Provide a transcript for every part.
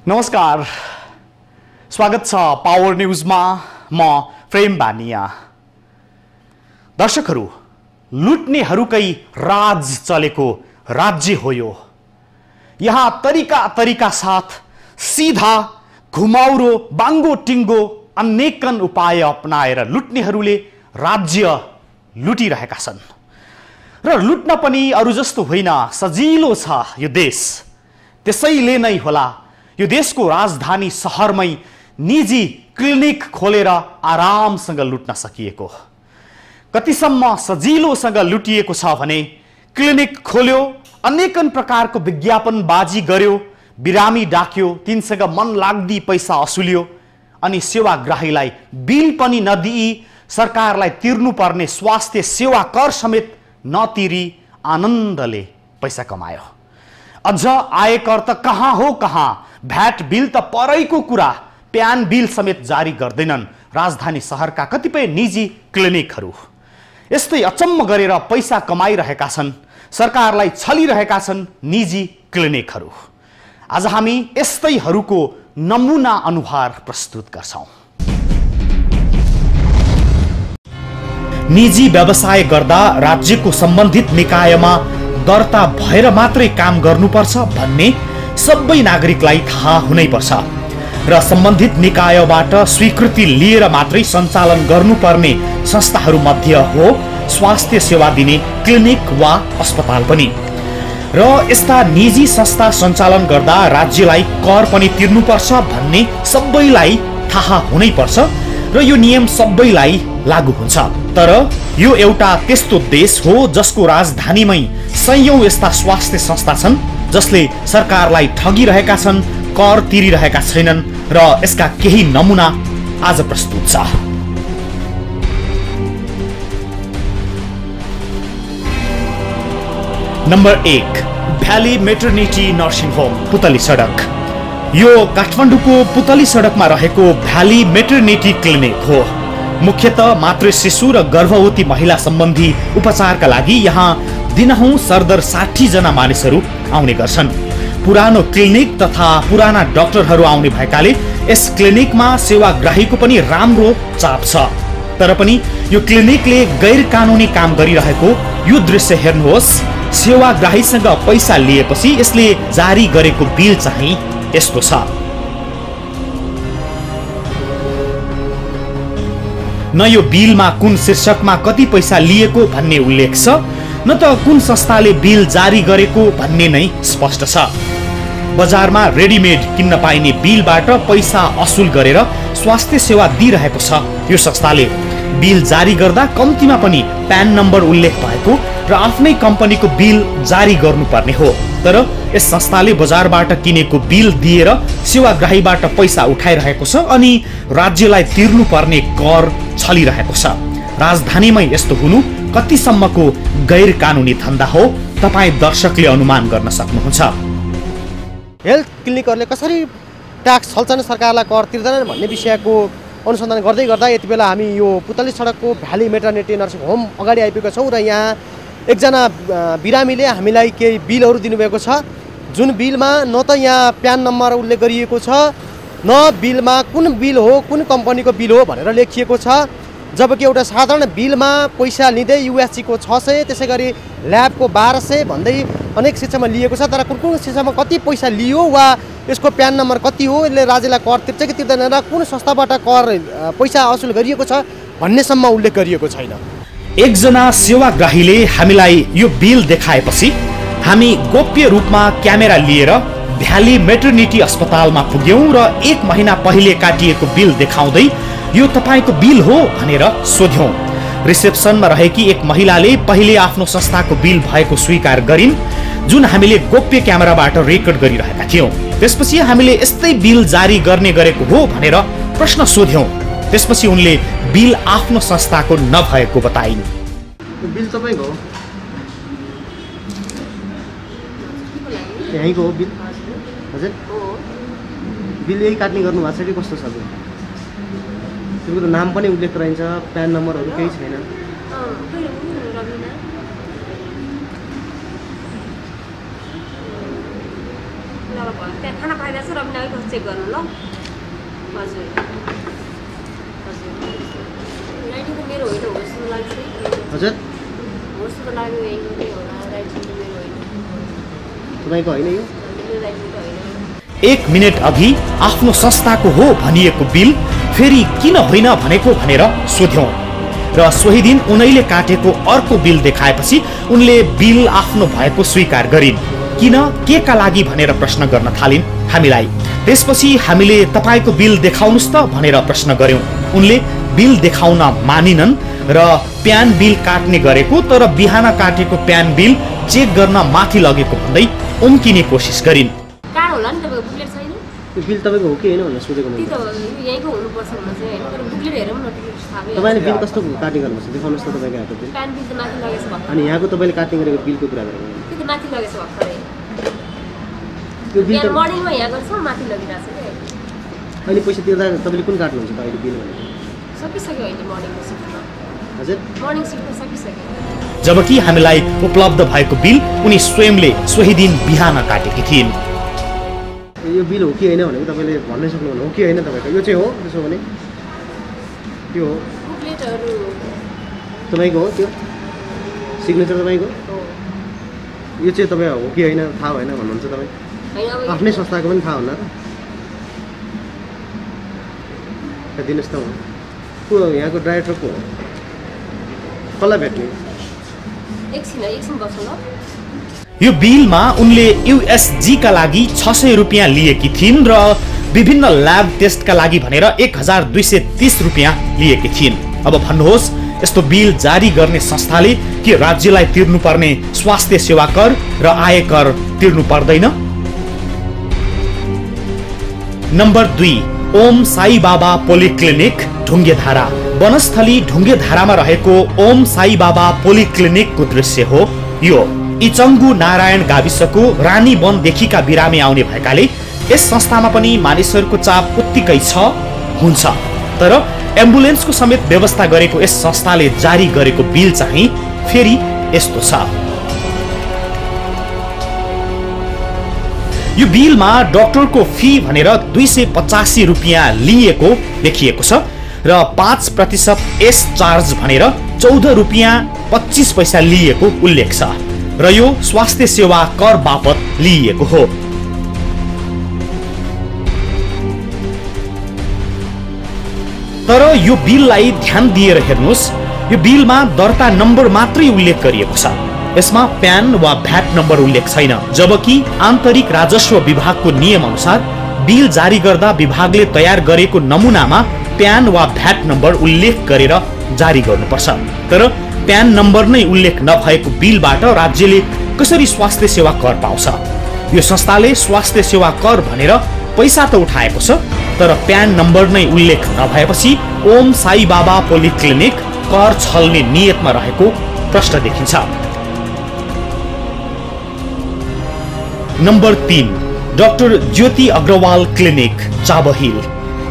नमस्कार, स्वागत छ पावर न्यूजमा। म प्रेम बानिया। दर्शकहरू, लुट्नेहरूकै राज चलेको राज्य हो यो। यहाँ तरिका साथ सीधा घुमाउरो बाङ्गो टिङ्गो अनेकन उपाय अपनाएर लुट्नेहरूले राज्य लुटिरहेका छन्। र लुट्न पनि अरू जस्तो होइन, सजिलो छ यो देश। त्यसैले नै होला यो देशको राजधानी शहरमै निजी क्लिनिक खोलेर आरामसँग लुट्न सकिएको। कतिसम्म सजिलोसँग लुटिएको छ भने क्लिनिक खोल्यो, अनेकन प्रकारको विज्ञापनबाजी गर्यो, बिरामी डाक्यो, तिनसँग मन लाग्दी पैसा असुल्यो, अनि सेवाग्राहीलाई बिल पनि नदिई सरकारलाई तिर्नुपर्ने स्वास्थ्य सेवा कर समेत नतिरी आनन्दले पैसा कमायो। अझ आयकर त कहाँ हो कहाँ, भ्याट बिल त परैको कुरा, प्यान बिल समेत जारी गर्दैनन् राजधानी शहरका कतिपय निजी क्लिनिकहरू। यस्तै अचम्म गरेर पैसा कमाइरहेका छन्, सरकारलाई छलिरहेका छन् निजी क्लिनिकहरू। आज हामी यस्तैहरूको नमुना अनुहार प्रस्तुत गर्छौं। निजी व्यवसाय गर्दा राज्यको सम्बन्धित निकायमा दर्ता भएर मात्रै काम गर्नुपर्छ भन्ने सबै नागरिकलाई थाहा हुनैपर्छ र सम्बन्धित निकायबाट स्वीकृति लिएर मात्रै सञ्चालन गर्नुपर्ने संस्थाहरू मध्ये हो स्वास्थ्य सेवा दिने क्लिनिक वा अस्पताल पनि। र यस्ता निजी संस्था सञ्चालन गर्दा राज्यलाई कर पनि तिर्नुपर्छ भन्ने सबैलाई थाहा हुनैपर्छ र यो नियम सबैलाई लागू हुन्छ। तर यो एउटा त्यस्तो देश हो जसको राजधानीमै सयौं यस्ता स्वास्थ्य संस्था छन् जसले सरकारलाई ठगिरहेका छन्, कर तिरिरहेका छैनन् र यसका केही नमुना आज प्रस्तुत छ। Number 1, valley maternity nursing home, पुतली सडक। यो काठमाडौँको पुतली सडकमा रहेको भ्याली मेटर्निटी क्लिनिक हो। मुख्यतः मातृ शिशु र गर्भवती महिला सम्बन्धी उपचारका लागि यहाँ दिनहुँ सरदर 60 जना मानिसहरू आउने गर्छन्। पुरानो क्लिनिक तथा पुराना डाक्टरहरू आउने भएकाले यस क्लिनिकमा सेवाग्राहीको पनि राम्रो चाप छ। तर पनि यो क्लिनिकले गैर कानुनी काम गरिरहेको यो दृश्य हेर्नुहोस्। सेवाग्राहीसँग पैसा लिएपछि यसले जारी गरेको बिल चाहिँ यस्तो छ। न यो बिलमा कुन शीर्षकमा कति पैसा लिएको भन्ने उल्लेख छ, न त कुन संस्थाले बिल जारी गरेको भन्ने नै स्पष्ट छ। बजारमा रेडिमेड किन्न पाइने बिलबाट पैसा असुल गरेर स्वास्थ्य सेवा दिइरहेको छ यो संस्थाले। बिल जारी गर्दा कम्तीमा पनि प्यान नम्बर उल्लेख भएको र आफ्नै कम्पनीको बिल जारी गर्नुपर्ने हो। तर यस संस्थाले बजारबाट किनेको बिल दिएर सेवाग्राहीबाट पैसा उठाइरहेको छ अनि राज्यलाई तिर्नुपर्ने कर छलिरहेको छ। राजधानीमै यस्तो हुनु कतिसम्मको गैर कानुनी धन्दा हो, तपाईँ दर्शकले अनुमान गर्न सक्नुहुन्छ। हेल्थ क्लिनिकहरूले कसरी ट्याक्स छल्छन्, सरकारलाई कर तिर्दैनन् भन्ने विषयको अनुसन्धान गर्दै गर्दा यति बेला हामी यो पुतली सडकको भ्याली मेटर्निटी नर्सिङ होम अगाडि आइपुगेका छौँ र यहाँ एकजना बिरामीले हामीलाई केही बिलहरू दिनुभएको छ, जुन बिलमा न त यहाँ प्यान नम्बर उल्लेख गरिएको छ, न बिलमा कुन बिल हो, कुन कम्पनीको बिल हो भनेर लेखिएको छ। जबकि एउटा साधारण बिलमा पैसा लिँदै युएससीको 600, त्यसै गरी ल्याबको 1200 भन्दै अनेक शिक्षामा लिएको छ। तर कुन कुन शिक्षामा कति पैसा लियो वा यसको प्यान नम्बर कति हो, यसले राज्यलाई कर तिर्छ कि तिर्दैन र कुन संस्थाबाट कर पैसा असुल गरिएको छ भन्नेसम्म उल्लेख गरिएको छैन। एकजना सेवाग्राहीले हामीलाई यो बिल देखाएपछि हामी गोप्य रूपमा क्यामेरा लिएर भ्याली मेटर्निटी अस्पतालमा पुग्यौं र 1 महिना पहिले काटिएको बिल देखाउँदै यो तपाईको बिल हो भनेर सोध्यौं। रिसेप्सनमा रहेकी एक महिलाले पहिले आफ्नो संस्थाको बिल भएको स्वीकार गरिन्, जुन हामीले गोप्य क्यामेराबाट रेकर्ड गरिरहेका थियौं। त्यसपछि हामीले यस्तै बिल जारी गर्ने गरेको हो भनेर प्रश्न सोध्यौं। त्यसपछि उनले बिल आफ्नो संस्थाको नभएको बताइन्। बिल तपाईको हो? यहीँको हो बिल? हजुर, बिल यही काट्ने गर्नु भएको छ कि कस्तो छ? तिम्रो नाम पनि उल्लेख रहन्छ, प्यान नम्बरहरू केही छैन। त्यहाँ खाना खाइरहेको छु र पनि अलिक चेक गर्नु ल हजुर हजुर राइटिङ त मेरो होइन हो जस्तो लाग्छ हजुर हो जस्तो लाग्यो यही नै होला राइटिङ त मेरो होइन तपाईँको होइन यो मेरो राइटिङ त होइन 1 मिनेट अघि आफ्नो संस्थाको हो भनिएको बिल फेरि किन होइन भनेको भनेर सोध्यौं र सोही दिन उनैले काटेको अर्को बिल देखाएपछि उनले बिल आफ्नो भएको स्वीकार गरिन् किन के का लागि भनेर प्रश्न गर्न थालिन् हामीलाई त्यसपछि हामीले तपाईको बिल देखाउनुस् त भनेर प्रश्न गर्यौं उनले बिल देखाउन मानिनन् र प्यान बिल काट्ने गरेको तर बिहान काटेको प्यान बिल चेक गर्न माथि लगेको भन्दै उम्किने कोसिस गरिन् कार्ड होला नि तपाईको बुकलेट छैन यो बिल तपाईँको हो कि होइन भनेर सोधेको त्यही मैले त यहीँको हुनुपर्छ भने चाहिँ होइन तर बुकलेट हेरौँ न टिकट थाहा भयो तपाईँले बिल कस्तो काटिङ गर्नुपर्छ देखाउनुहोस् त तपाईँको आएको बिल प्यान बिल त माथि लगेछ भर्खरै अनि यहाँको तपाईँले काटिङ गरेको बिलको कुरा गरेको त्यो त माथि लगेछ भर्खरै त्यो बिल त बिहान मर्निङमा यहाँ गर्छ माथि लगिरहेको छ क्या अहिले पैसा तिर्दा तपाईँले कुन काट्नुहुन्छ त अहिले बिल भनेको सकिसक्यो अहिले मर्निङको सिफ्टमा हजुर मर्निङ सिफ्टमा सकिसक्यो जबकि हामीलाई उपलब्ध भएको बिल उनी स्वयंले सोही दिन बिहान काटेकी थिइन् यो बिल हो कि होइन भनेको तपाईँले भन्नै सक्नुहुन्न हो कि होइन तपाईँको यो चाहिँ हो त्यसो भने त्यो हो बुकलेटहरू तपाईँको हो त्यो सिग्नेचर तपाईँको हो यो चाहिँ तपाईँ हो कि होइन थाहा भएन भन्नुहुन्छ तपाईँ होइन अब आफ्नै संस्थाको पनि थाहा हुन्न र दिनुहोस् त को यहाँको डाइरेक्टर को हो कसलाई भेट्ने एकछिन बस्नु ल यो बिलमा उनले USG का लागि 600 रुपियाँ लिएकी थिइन् र विभिन्न ल्याब टेस्टका लागि भनेर 1230 रुपियाँ लिएकी थिइन् अब भन्नुहोस् यस्तो बिल जारी गर्ने संस्थाले के राज्यलाई तिर्नुपर्ने स्वास्थ्य सेवा कर र आयकर तिर्नु पर्दैन नम्बर 2 ओम साई बाबा पोलिक्लिनिक ढुङ्गेधारा वनस्थली ढुङ्गेधारामा रहेको ओम साई बाबा पोलिक्लिनिकको दृश्य हो यो इचङ्गु नारायण गाविसको रानी वनदेखिका बिरामी आउने भएकाले यस संस्थामा पनि मानिसहरूको चाप उत्तिकै छ हुन्छ तर एम्बुलेन्सको समेत व्यवस्था गरेको यस संस्थाले जारी गरेको बिल चाहिँ फेरि यस्तो छ यो बिलमा डाक्टरको फी भनेर 285 रुपियाँ लिएको देखिएको छ र 5% एस चार्ज भनेर 14 रुपियाँ 25 पैसा लिएको उल्लेख छ र यो स्वास्थ्य सेवा कर बापत लिइएको हो तर यो बिललाई ध्यान दिएर हेर्नुहोस् यो बिलमा दर्ता नम्बर मात्रै उल्लेख गरिएको छ यसमा प्यान वा भ्याट नम्बर उल्लेख छैन जबकि आन्तरिक राजस्व विभागको नियम अनुसार बिल जारी गर्दा विभागले तयार गरेको नमुनामा प्यान वा भ्याट नम्बर उल्लेख गरेर जारी गर्नुपर्छ तर प्यान नम्बर नै उल्लेख नभएको बिलबाट राज्यले कसरी स्वास्थ्य सेवा कर पाउँछ यो संस्थाले स्वास्थ्य सेवा कर भनेर पैसा त उठाएको छ तर प्यान नम्बर नै उल्लेख नभएपछि ओम साई बाबा पोलिक्लिनिक कर छल्ने नियतमा रहेको प्रश्न देखिन्छ नम्बर 3 डाक्टर ज्योति अग्रवाल क्लिनिक चाबहिल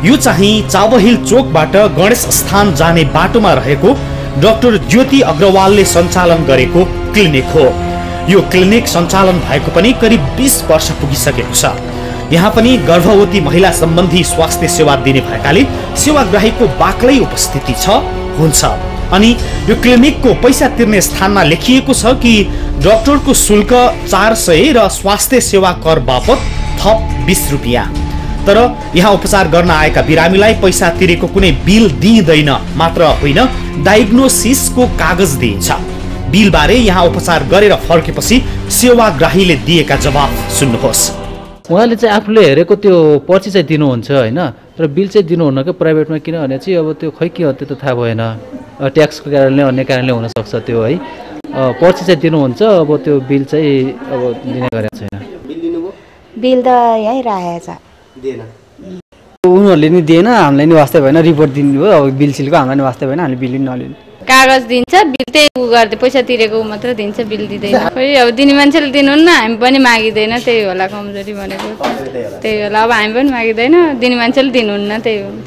यो चाहिँ चाबहिल चोकबाट गणेश स्थान जाने बाटोमा रहेको डाक्टर ज्योति अग्रवालले सञ्चालन गरेको क्लिनिक हो यो क्लिनिक सञ्चालन भएको पनि करिब 20 वर्ष पुगिसकेको छ यहाँ पनि गर्भवती महिला सम्बन्धी स्वास्थ्य सेवा दिने भएकाले सेवाग्राहीको बाक्लै उपस्थिति छ हुन्छ अनि यो क्लिनिकको पैसा तिर्ने स्थानमा लेखिएको छ कि डाक्टरको शुल्क 400 र स्वास्थ्य सेवा कर बापत थप 20 रुपियाँ तर यहाँ उपचार गर्न आएका बिरामीलाई पैसा तिरेको कुनै बिल दिइँदैन मात्र होइन डायग्नोसिसको कागज दिइन्छ बिलबारे यहाँ उपचार गरेर फर्केपछि सेवाग्राहीले दिएका जवाफ सुन्नुहोस् उहाँले चाहिँ आफूले हेरेको त्यो पर्ची चाहिँ दिनुहुन्छ होइन तर बिल चाहिँ दिनुहुन्न कि प्राइभेटमा किनभने चाहिँ अब त्यो खै के हो त्यो त थाहा भएन ट्याक्सको कारणले अन्य कारणले हुनसक्छ त्यो है पर्ची चाहिँ दिनुहुन्छ अब त्यो बिल चाहिँ अब दिने गरेको छैन बिल दिनुभयो बिल त यहीँ राखेको छ दिएन उनीहरूले नि दिएन हामीलाई नि वास्तै भएन रिपोर्ट दिनुभयो अब बिल सिलको हामीलाई नि वास्तै भएन हामीले बिल नि नलिनु कागज दिन्छ बिल त्यही उ गर्दै पैसा तिरेको मात्र दिन्छ बिल दिँदैन फेरि अब दिने मान्छेले दिनुहुन्न हामी पनि मागिँदैन त्यही होला कमजोरी भनेको त्यही होला अब हामी पनि मागिँदैन दिने मान्छेले दिनुहुन्न त्यही हुन्छ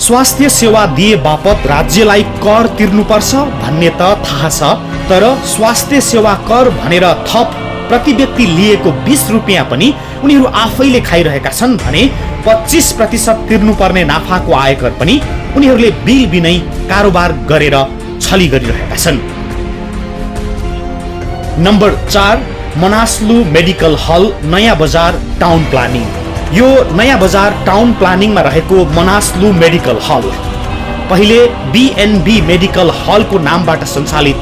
स्वास्थ्य सेवा दिए बापत राज्यलाई कर तिर्नुपर्छ भन्ने त थाहा छ तर स्वास्थ्य सेवा कर भनेर थप प्रति व्यक्ति लिएको 20 रुपियाँ पनि उनीहरू आफैले खाइरहेका छन् भने 25% तिर्नुपर्ने नाफाको आयकर पनि उनीहरूले बिल बिनै कारोबार गरेर छली गरिरहेका छन्। नम्बर 4 मनासलु मेडिकल हल नयाँ बजार टाउन प्लानिङ। यो नयाँ बजार टाउन प्लानिङमा रहेको मनासलु मेडिकल हल पहिले बीएनबी मेडिकल हलको नामबाट सञ्चालित।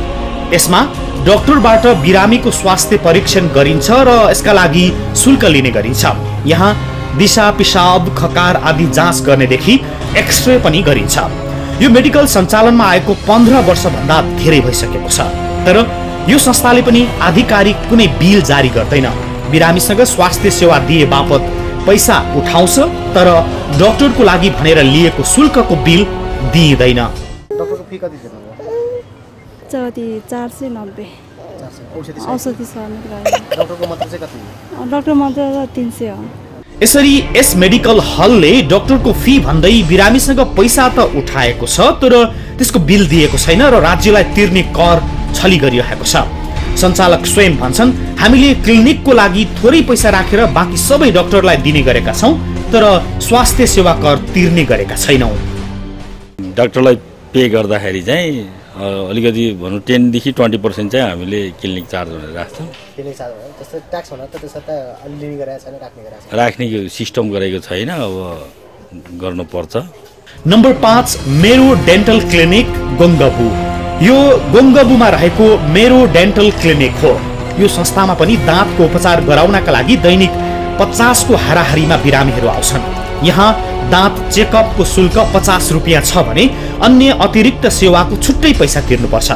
यसमा डाक्टरबाट बिरामीको स्वास्थ्य परीक्षण गरिन्छ र यसका लागि शुल्क लिने गरिन्छ। यहाँ दिशा पिसाब खकार आदि जाँच गर्नेदेखि एक्सरे पनि गरिन्छ। यो मेडिकल सञ्चालनमा आएको 15 वर्षभन्दा धेरै भइसकेको छ। तर यो संस्थाले पनि आधिकारिक कुनै बिल जारी गर्दैन। बिरामीसँग स्वास्थ्य सेवा दिए बापत पैसा उठाउँछ तर डाक्टरको लागि भनेर लिएको शुल्कको बिल दिइँदैन। डाक्टरको फी कति छ? 490। औषधि सर्नको लागि डाक्टरको मात्र चाहिँ कति? डाक्टर मात्र 300 हो। यसरी यस मेडिकल हलले डाक्टरको फी भन्दै बिरामीसँग पैसा त उठाएको छ तर त्यसको बिल दिएको छैन र राज्यलाई तिर्ने कर छली गरिरहेको छ। सञ्चालक स्वयं भन्छन्, हामीले क्लिनिकको लागि थोरै पैसा राखेर बाँकी सबै डाक्टरलाई दिने गरेका छौँ तर स्वास्थ्य सेवा कर तिर्ने गरेका छैनौँ। डाक्टरलाई पे गर्दाखेरि चाहिँ अलिकति भनौँ 10 देखि 20% चाहिँ हामीले क्लिनिक चार्ज भनेर राख्छौँ। क्लिनिक चार्ज त्यस्तो ट्याक्स भनेर त त्यसो त लिने गरेको छैन, राख्ने सिस्टम गरेको छैन, अब गर्नुपर्छ। नम्बर 5 मेरो डेन्टल क्लिनिक गङ्गबु। यो गङ्गबुमा रहेको मेरो डेन्टल क्लिनिक हो। यो संस्थामा पनि दाँतको उपचार गराउनका लागि दैनिक 50 को हाराहारीमा बिरामीहरू आउँछन्। यहाँ दाँत चेकअपको शुल्क 50 रुपियाँ छ भने अन्य अतिरिक्त सेवाको छुट्टै पैसा तिर्नुपर्छ।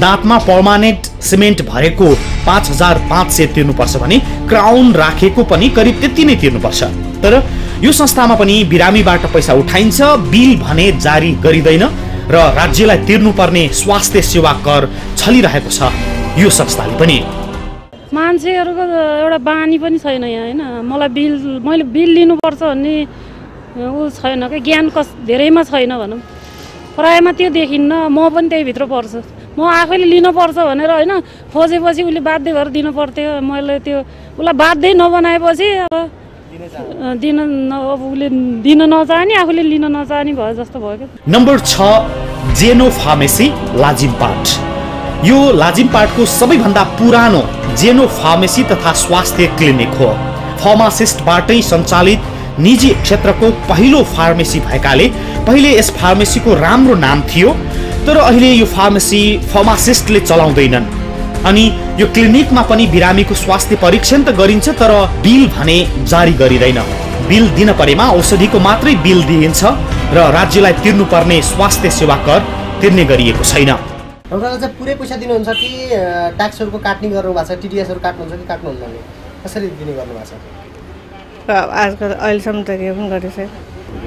दाँतमा पर्मानेन्ट सिमेन्ट भरेको 5500 तिर्नुपर्छ भने क्राउन राखेको पनि करिब त्यति नै तिर्नुपर्छ। तर यो संस्थामा पनि बिरामीबाट पैसा उठाइन्छ, बिल भने जारी गरिँदैन र राज्यलाई तिर्नुपर्ने स्वास्थ्य सेवा कर छलिरहेको छ यो संस्थाले पनि। मान्छेहरूको एउटा बानी पनि छैन यहाँ हैन। मैले बिल लिनुपर्छ भन्ने उ छैन के, ज्ञान धेरैमा छैन भनौँ। प्रायमा त्यो देखिन्न, म पनि त्यही भित्र पर्छ। म आफैले लिनुपर्छ भनेर हैन खोजेपछि उसले बाध्य गरेर दिनु पर्थ्यो। मैले त्यो उसलाई बाध्य नबनाएपछि अब उसले दिन नचाहने, आफूले लिन नचाहने भयो जस्तो भयो क्या। नम्बर 6 जेनो फार्मेसी लाजिमपाट। यो लाजिमपाटको सबैभन्दा पुरानो जेनो फार्मेसी तथा स्वास्थ्य क्लिनिक हो। फार्मासिस्टबाटै सञ्चालित निजी क्षेत्रको पहिलो फार्मेसी भएकाले पहिले यस फार्मेसीको राम्रो नाम थियो तर अहिले यो फार्मेसी फार्मासिस्टले चलाउँदैनन्। अनि यो क्लिनिकमा पनि बिरामीको स्वास्थ्य परीक्षण त गरिन्छ तर बिल भने जारी गरिँदैन। बिल दिन परेमा औषधिको मात्रै बिल दिइन्छ र राज्यलाई तिर्नुपर्ने स्वास्थ्य सेवा कर तिर्ने गरिएको छैन। डाक्टरलाई चाहिँ पुरै पैसा दिनुहुन्छ कि ट्याक्सहरूको काट्ने गर्नु भएको छ, टिडिएसहरू काट्नुहुन्छ कि काट्नुहुन्न नि? कसरी दिने गर्नु भएको छ? आजकल अहिलेसम्म त के पनि गरेको छैन,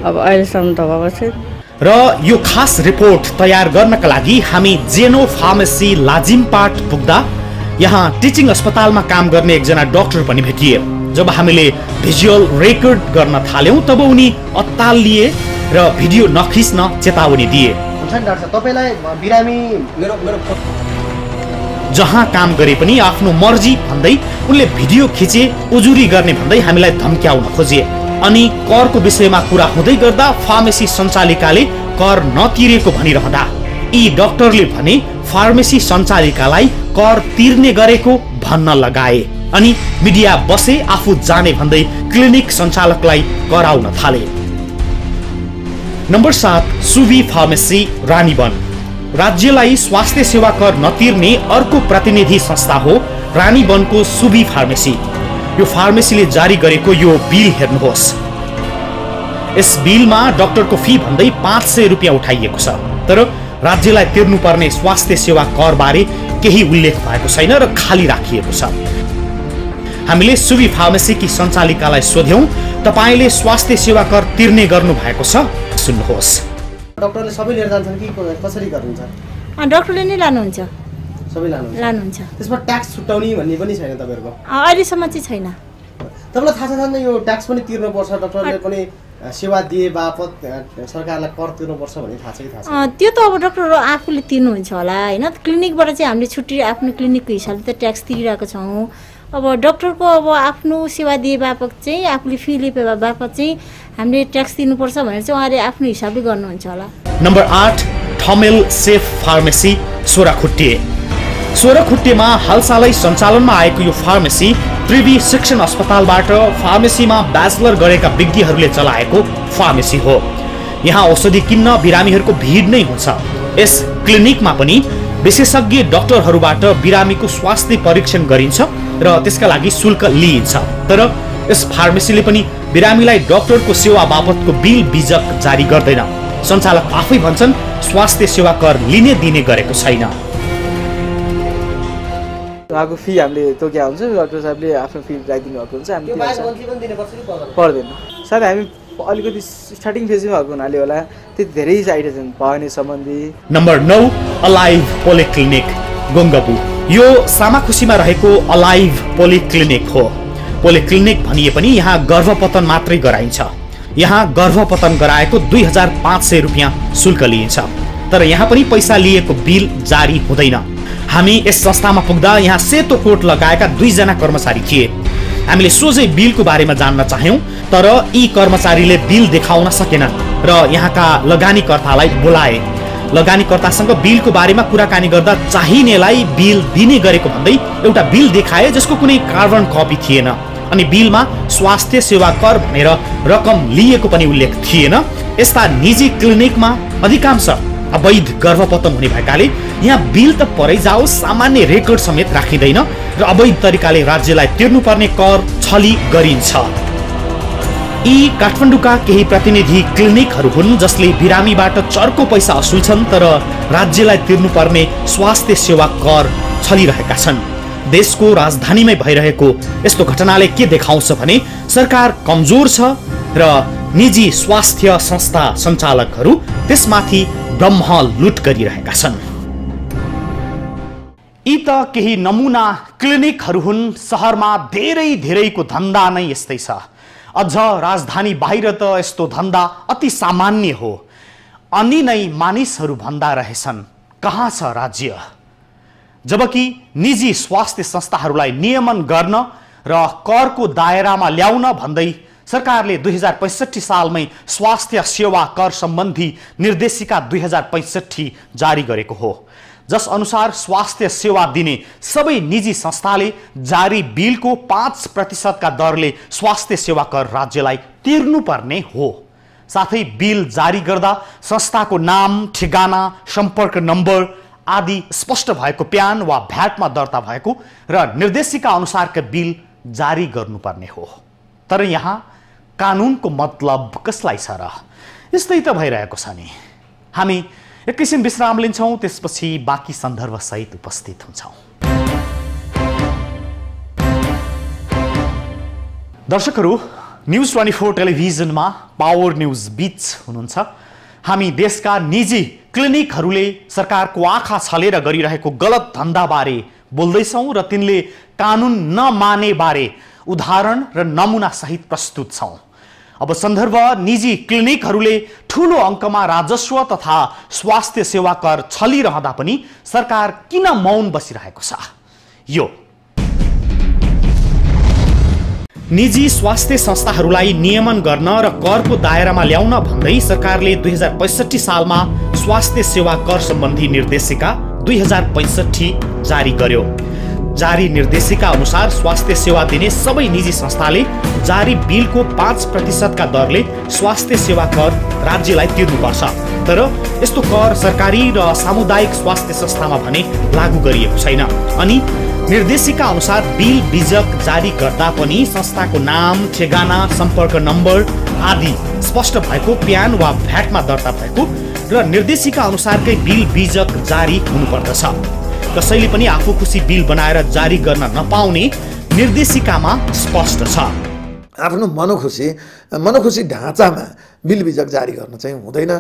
अब अहिलेसम्म त भएको छैन। र यो खास रिपोर्ट तयार गर्नका लागि हामी जेनो फार्मेसी लाजिमपाट पुग्दा यहाँ टिचिङ अस्पतालमा काम गर्ने एकजना डाक्टर पनि भेटिए। जब हामीले भिजुअल रेकर्ड गर्न थाल्यौँ तब उनी अत्तालिए र भिडियो नखिच्न चेतावनी दिए। तपाईलाई बिरामी मेरो जहाँ काम गरे पनि आफ्नो मर्जी भन्दै उनले भिडियो खिचे, उजुरी गर्ने भन्दै हामीलाई धम्क्याउन खोजे। अनि करको विषयमा कुरा हुँदै गर्दा फार्मेसी सञ्चालिकाले कर नतिरेको भनिरहँदा यी डाक्टरले भने फार्मेसी सञ्चालिकालाई कर तिर्ने गरेको भन्न लगाए। अनि मिडिया बसे आफू जाने भन्दै क्लिनिक सञ्चालकलाई कराउन थाले। Number 7 सुभी pharmacy Ranivan. राज्यलाई स्वास्थ्य सेवा कर नतिर्ने अर्को प्रतिनिधि संस्था हो रानीवनको सुभी फार्मेसी। यो फार्मेसीले जारी गरेको यो बिल हेर्नुहोस्। यस बिलमा डाक्टरको फी भन्दै 500 रुपियाँ उठाइएको छ तर राज्यलाई तिर्नुपर्ने स्वास्थ्य सेवा कर बारे केही उल्लेख भएको छैन र खाली राखिएको छ। हामीले सुभी फार्मेसीकी सञ्चालिकालाई सोध्यौं, तपाईले स्वास्थ्य सेवा कर तिर्ने गर्नु भएको छ? सुन्नुहोस्। डाक्टरले सबै लिएर जान्छन् कि कसरी गर्नुहुन्छ? डाक्टरले नै लानुहुन्छ, सबै लानुहुन्छ। त्यसमा ट्याक्स छुट्याउने भन्ने पनि छैन तपाईहरुको? अहिलेसम्म चाहिँ छैन। तपाईलाई थाहा छ यो ट्याक्स पनि तिर्नुपर्छ, डाक्टरले पनि सेवा दिए बापत सरकारलाई कर तिर्नुपर्छ भन्ने थाहा छ कि थाहा छैन? त्यो त अब डाक्टर आफूले तिर्नुहुन्छ होला हैन। क्लिनिकबाट चाहिँ हामीले छुट्टी आफ्नो क्लिनिकको हिसाबले त ट्याक्स तिरिरहेको छौँ। अब डाक्टरको अब आफ्नो सेवा दिए बापत चाहिँ आफूले फी लिए बापत चाहिँ हामीले ट्याक्स दिनुपर्छ भनेर चाहिँ उहाँले आफ्नो हिसाबले गर्नुहुन्छ होला। Number 8 Thamel safe pharmacy Sorakhutte. सोराखुट्टेमा हालसालै सञ्चालनमा आएको यो फार्मेसी त्रिवी शिक्षण अस्पतालबाट फार्मेसीमा ब्याचलर गरेका विज्ञहरूले चलाएको फार्मेसी हो। यहाँ औषधि किन्न बिरामीहरूको भिड नै हुन्छ। यस क्लिनिकमा पनि विशेषज्ञ डाक्टरहरूबाट बिरामीको स्वास्थ्य परीक्षण गरिन्छ र त्यसका लागि शुल्क लिइन्छ। तर यस फार्मेसीले पनि बिरामीलाई डाक्टरको सेवा बापतको बिल बिजक जारी गर्दैन। सञ्चालक आफै भन्छन् स्वास्थ्य सेवा कर लिने दिने गरेको छैन। उहाँको फी हामीले तोकेका हुन्छ, डाक्टर साहबले आफ्नो फी राखिदिनु भएको हुन्छ, हामी पर्दैन। सायद हामी अलिकति स्टार्टिङ फेजमा भएको हुनाले होला त्यति धेरै आइडिया छैन भवानी सम्बन्धी। Number 9 alive polyclinic Gongabu. यो सामाखुसीमा रहेको अलाइभ पोलिक्लिनिक हो। पोलिक्लिनिक भनिए पनि यहाँ गर्भपतन मात्रै गराइन्छ। यहाँ गर्भपतन गराएको 2500 रुपियाँ शुल्क लिइन्छ। तर यहाँ पनि पैसा लिएको बिल जारी हुँदैन। हामी यस संस्थामा पुग्दा यहाँ सेतो कोट लगाएका 2 जना कर्मचारी थिए। हामीले सोझै बिलको बारेमा जान्न चाह्यौं, तर यी कर्मचारीले बिल देखाउन सकेनन् र यहाँका लगानीकर्तालाई बोलाए। लगानीकर्तासँग बिलको बारेमा कुराकानी गर्दा चाहिनेलाई बिल दिने गरेको भन्दै एउटा बिल देखाए जसको कुनै कार्बन कपी थिएन अनि बिलमा स्वास्थ्य सेवा कर भनेर रकम लिएको पनि उल्लेख थिएन। यस्ता निजी क्लिनिकमा अधिकांश अवैध गर्भपतन हुने भएकाले यहाँ बिल त परै जाओस् सामान्य रेकर्ड समेत राखिँदैन र अवैध तरिकाले राज्यलाई तिर्नुपर्ने कर छली गरिन्छ। यी काठमाडौँका केही प्रतिनिधि क्लिनिकहरू हुन् जसले बिरामीबाट चर्को पैसा असुल्छन् तर राज्यलाई तिर्नुपर्ने स्वास्थ्य सेवा कर छलिरहेका छन्। देशको राजधानीमै भइरहेको यस्तो घटनाले के देखाउँछ भने सरकार कमजोर छ र निजी स्वास्थ्य संस्था सञ्चालकहरू त्यसमाथि ब्रह्म लुट गरिरहेका छन्। यी त केही नमुना क्लिनिकहरू हुन्। सहरमा धेरैको धन्दा नै यस्तै छ। अझ राजधानी बाहिर त यस्तो धन्दा अति सामान्य हो। अनि नै मानिसहरू भन्दा रहेछन् कहाँ छ राज्य। जबकि निजी स्वास्थ्य संस्थाहरूलाई नियमन गर्न र करको दायरामा ल्याउन भन्दै सरकारले 2065 सालमै स्वास्थ्य सेवा कर सम्बन्धी निर्देशिका 2065 जारी गरेको हो, जस अनुसार स्वास्थ्य सेवा दिने सबै निजी संस्थाले जारी बिलको 5% का दरले स्वास्थ्य सेवा कर राज्यलाई तिर्नुपर्ने हो। साथै बिल जारी गर्दा संस्थाको नाम, ठेगाना, सम्पर्क नम्बर आदि स्पष्ट भएको प्यान वा भ्याटमा दर्ता भएको र निर्देशिका अनुसारका बिल जारी गर्नुपर्ने हो। तर यहाँ कानुनको मतलब कसलाई छ र? यस्तै त भइरहेको छ नि। हामी एकैछिन विश्राम लिन्छौं, त्यसपछि बाँकी सन्दर्भ सहित उपस्थित हुन्छौं। दर्शकहरू, न्यूज 24 टेलिभिजनमा पावर न्यूज बीच हुनुहुन्छ। हामी देशका निजी क्लिनिकहरूले सरकारको आँखा छलेर गरिरहेको गलत धन्दाबारे बोल्दैछौं र तिनले कानुन नमाने बारे उदाहरण र नमुना सहित प्रस्तुत छौं। अब सन्दर्भ निजी क्लिनिकहरूले ठूलो अङ्कमा राजस्व तथा स्वास्थ्य सेवा कर छलिरहँदा पनि सरकार किन मौन बसिरहेको छ? यो निजी स्वास्थ्य संस्थाहरूलाई नियमन गर्न र करको दायरामा ल्याउन भन्दै सरकारले 2065 सालमा स्वास्थ्य सेवा कर सम्बन्धी निर्देशिका 2065 जारी गर्यो। जारी निर्देशिका अनुसार स्वास्थ्य सेवा दिने सबै निजी संस्थाले जारी बिलको 5% का दरले स्वास्थ्य सेवा कर राज्यलाई तिर्नुपर्छ। तर यस्तो कर सरकारी र सामुदायिक स्वास्थ्य संस्थामा भने लागू गरिएको छैन। अनि निर्देशिका अनुसार बिल बिजक जारी गर्दा पनि संस्थाको नाम, ठेगाना, सम्पर्क नम्बर आदि स्पष्ट भएको प्यान वा भ्याटमा दर्ता भएको र निर्देशिका अनुसारकै बिल बिजक जारी हुनुपर्दछ। कसैले पनि आफू खुसी बिल बनाएर जारी गर्न नपाउने निर्देशिकामा स्पष्ट छ। आफ्नो मनोखुसी ढाँचामा बिल बिजक जारी गर्न चाहिँ हुँदैन,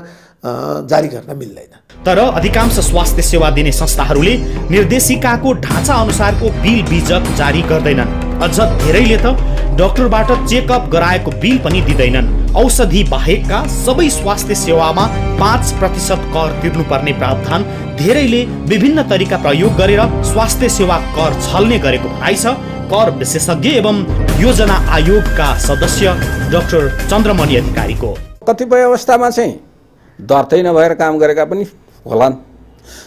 जारी गर्न मिल्दैन। तर अधिकांश स्वास्थ्य सेवा दिने संस्थाहरूले निर्देशिकाको ढाँचा अनुसारको बिल बिजक जारी गर्दैनन्। अझ धेरैले त डाक्टरबाट चेकअप गराएको बिल पनि दिँदैनन्। औषधि बाहेकका सबै स्वास्थ्य सेवामा 5% कर तिर्नुपर्ने प्रावधान धेरैले विभिन्न तरिका प्रयोग गरेर स्वास्थ्य सेवा कर छल्ने गरेको भनाइ छ। कर विशेषज्ञ एवं योजना आयोगका सदस्य डाक्टर चन्द्रमणि अधिकारीको। कतिपय अवस्थामा चाहिँ दर्तै नभएर काम गरेका पनि होलान्।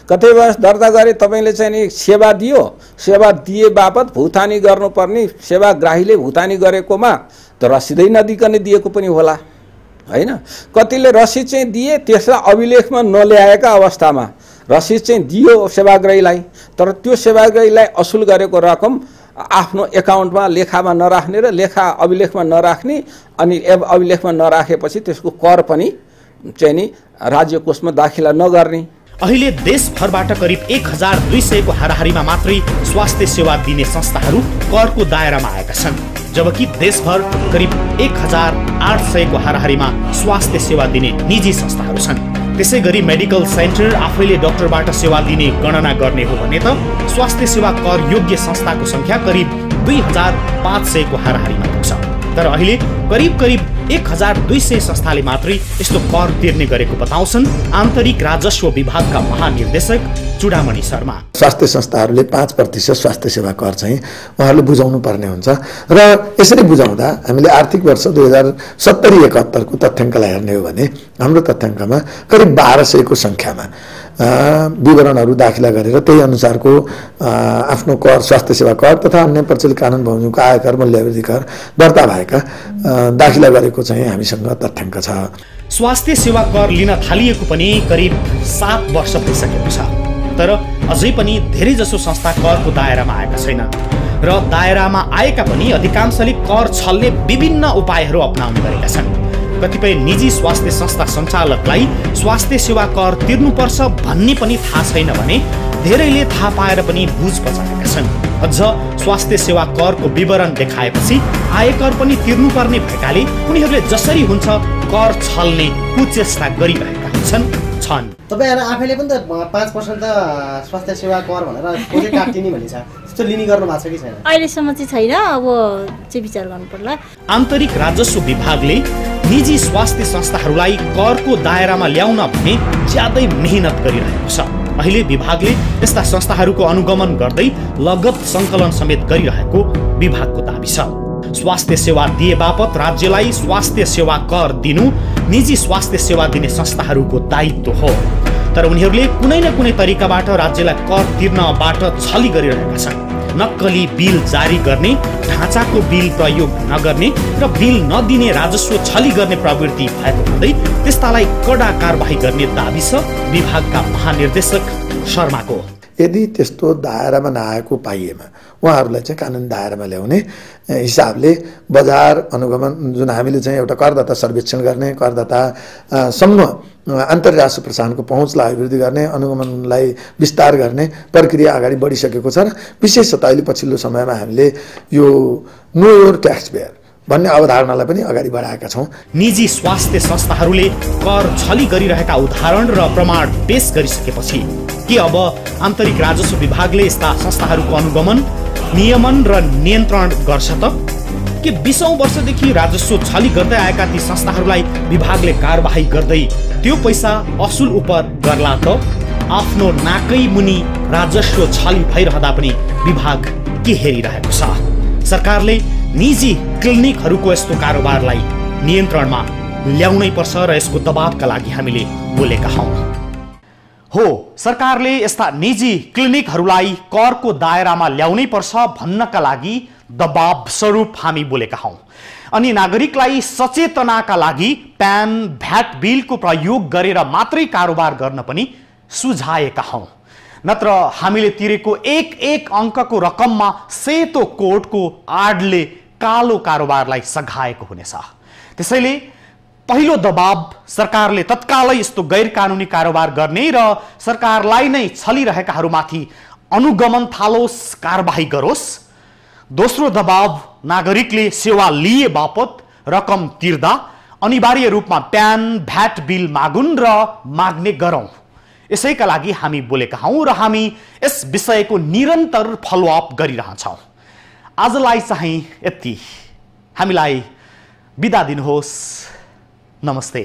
कतिपय दर्ता गरे तपाईँले चाहिँ नि सेवा दियो, सेवा दिए बापत भुक्तानी गर्नुपर्ने सेवाग्राहीले भुक्तानी गरेकोमा त रसिदै नदिकन दिएको पनि होला हैन। कतिले रसिद चाहिँ दिए त्यसलाई अभिलेखमा नल्याएका अवस्थामा रसिद चाहिँ दियो सेवाग्राहीलाई, तर त्यो सेवाग्राहीलाई असुल गरेको रकम आफ्नो एकाउन्टमा लेखामा नराख्ने र लेखा अभिलेखमा नराख्ने, अनि अभिलेखमा नराखेपछि त्यसको कर पनि चाहिँ नि राज्य कोषमा दाखिला नगर्ने। अहिले देशभरबाट करिब 1200 को हाराहारीमा मात्रै स्वास्थ्य सेवा दिने संस्थाहरू करको दायरामा आएका छन्, जबकि देशभर करिब 1800 को हाराहारीमा स्वास्थ्य सेवा दिने निजी संस्थाहरू छन्। त्यसैगरी मेडिकल सेन्टर आफैले डाक्टरबाट सेवा दिने गणना गर्ने हो भने त स्वास्थ्य सेवा कर योग्य संस्थाको संख्या करिब 2500 को हाराहारीमा पुग्छ। तर अहिले करिब 1200 संस्थाले मात्रै यस्तो कर तिर्ने गरेको बताउँछन् आन्तरिक राजस्व विभागका महानिर्देशक चुडामणि शर्मा। स्वास्थ्य संस्थाहरूले 5% स्वास्थ्य सेवा कर चाहिँ उहाँहरूले बुझाउनु पर्ने हुन्छ र यसरी बुझाउँदा हामीले आर्थिक वर्ष 2070-71 को तथ्याङ्कलाई हेर्ने हो भने हाम्रो तथ्याङ्कमा करिब 1200 को संख्यामा विवरणहरू दाखिला गरेर त्यही अनुसारको आफ्नो कर स्वास्थ्य सेवा कर तथा अन्य प्रचलित कानुन बमोजिमको आयकर मूल्यवृद्धि कर दर्ता भएका दाखिला गरेको चाहिँ हामीसँग तथ्याङ्क छ। स्वास्थ्य सेवा कर लिन थालिएको पनि करिब 7 वर्ष भइसकेको छ, तर अझै पनि धेरै जसो संस्था करको दायरामा आएका छैनन् र दायरामा आएका पनि अधिकांशले कर छल्ने विभिन्न उपायहरू अपनाउने गरेका छन्। कतिपय निजी स्वास्थ्य संस्था सञ्चालकलाई स्वास्थ्य सेवा कर तिर्नुपर्छ भन्ने पनि थाहा छैन भने धेरैले थाहा पाएर पनि बुझ बचाएका छन्। अझ स्वास्थ्य सेवा करको विवरण देखाएपछि आयकर पनि तिर्नुपर्ने भएकाले उनीहरूले जसरी हुन्छ कर छल्ने कुचेष्टा गरिरहेका छन्। तपाईहरु आफैले पनि त 5% त स्वास्थ्य सेवा कर भनेर खोजे काट्दिने भनिन्छ, त्यस्तो लिने गर्नु भएको छ कि छैन? अहिलेसम्म चाहिँ छैन, अब चाहिँ विचार गर्नु पर्ला। आन्तरिक राजस्व विभागले निजी स्वास्थ्य संस्थाहरूलाई करको दायरामा ल्याउन भने ज्यादै मेहनत गरिरहेको छ। अहिले विभागले यस्ता संस्थाहरूको अनुगमन गर्दै लगत सङ्कलन समेत गरिरहेको विभागको दाबी छ। स्वास्थ्य सेवा दिए बापत राज्यलाई स्वास्थ्य सेवा कर दिनु निजी स्वास्थ्य सेवा दिने संस्थाहरूको दायित्व हो, तर उनीहरूले कुनै न कुनै तरिकाबाट राज्यलाई कर तिर्नबाट छली गरिरहेका छन्। नक्कली बिल जारी गर्ने, ढाँचाको बिल प्रयोग नगर्ने र बिल नदिने राजस्व छली गर्ने प्रवृत्ति भएको हुँदै त्यस्तालाई कडा कारबाही गर्ने दाबी छ विभागका महानिर्देशक शर्माको। यदि त्यस्तो दायरामा नआएको पाइएमा उहाँहरूलाई चाहिँ कानुन दायरामा ल्याउने हिसाबले बजार अनुगमन, जुन हामीले चाहिँ एउटा करदाता सर्वेक्षण गर्ने, करदातासम्म अन्तर्राष्ट्रिय प्रशासनको पहुँचलाई अभिवृद्धि गर्ने, अनुगमनलाई विस्तार गर्ने प्रक्रिया अगाडि बढिसकेको छ र विशेषतः अहिले पछिल्लो समयमा हामीले यो नो योर ट्याक्स पेयर भन्ने अवधारणालाई पनि अगाडि बढाएका छौँ। निजी स्वास्थ्य संस्थाहरूले कर छली गरिरहेका उदाहरण र प्रमाण पेश गरिसकेपछि के अब आन्तरिक राजस्व विभागले यस्ता संस्थाहरूको अनुगमन, नियमन र नियन्त्रण गर्छ त? के 20औं वर्षदेखि राजस्व छली गर्दै आएका ती संस्थाहरूलाई विभागले कारबाही गर्दै त्यो पैसा असुल उप गर्ला त? आफ्नो नाकै मुनि राजस्व छली भइरहँदा पनि विभाग के हेरिरहेको छ? सरकारले निजी क्लिनिकहरूको यस्तो कारोबारलाई नियन्त्रणमा ल्याउनै पर्छ र यसको दबावका लागि हामीले बोलेका हौं। हो, सरकारले यस्ता निजी क्लिनिकहरूलाई करको दायरामा ल्याउनै पर्छ भन्नका लागि दबाव स्वरूप हामी बोलेका हौं। अनि नागरिकलाई सचेतनाका लागि प्यान भ्याट बिलको प्रयोग गरेर मात्रै कारोबार गर्न पनि सुझाएका हौं। नत्र हामीले तिरेको एक अङ्कको रकममा सेतो कोडको आडले कालो कारोबारलाई सघाएको हुनेछ। त्यसैले पहिलो दबाव सरकारले तत्कालै यस्तो गैर कानुनी कारोबार गर्ने र सरकारलाई नै छलिरहेकाहरूमाथि अनुगमन थालोस्, कारबाही गरोस्। दोस्रो दबाव नागरिकले सेवा लिए बापत रकम तिर्दा अनिवार्य रूपमा प्यान भ्याट बिल मागुन् र माग्ने गरौँ। यसैका लागि हामी बोलेका हौं र हामी यस विषयको निरन्तर फलोअप गरिरहन्छौं। आजलाई चाहिँ यति, हामीलाई बिदा दिनुहोस्। नमस्ते।